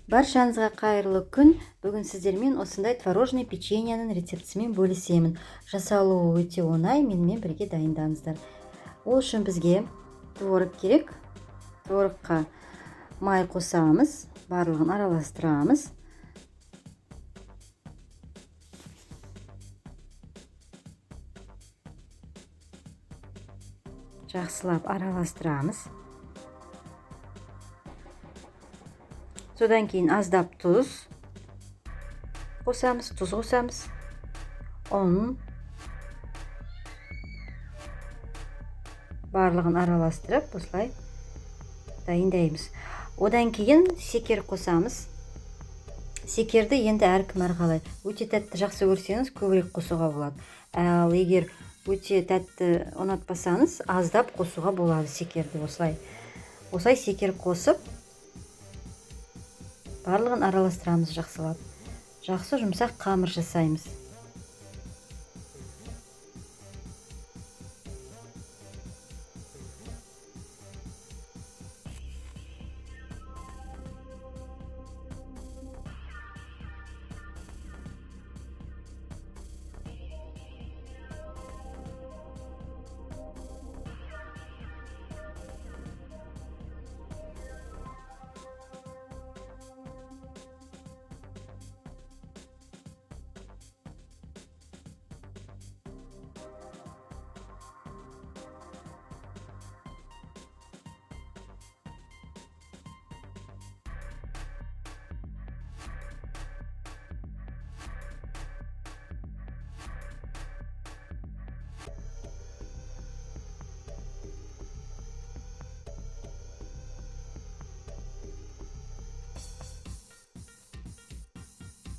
Баршаңызға қайырлы күн. Бүгін сіздермен осындай творожный печеньенің рецептісімен бөлісемін. Жасалуы өте оңай, менімен бірге дайындаңыздар. Ол үшін бізге творог керек. Творогқа май қосамыз, барлығын араластырамыз. Жақсылап араластырамыз. Содан кейін аздап тұз қосамыз, ұн, барлығын араластырып, осылай дайындаймыз. Одан кейін секер қосамыз. Секерді енді әркім әрқалай. Өте тәтті жақсы көрсеңіз, көбірек қосуға болады. Ал егер өте тәтті ұнатпасаңыз, аздап қосуға болады секерді. Осылай секер қосып, барлығын араластырамыз жақсылап. Жақсы жұмсақ қамыр жасаймыз.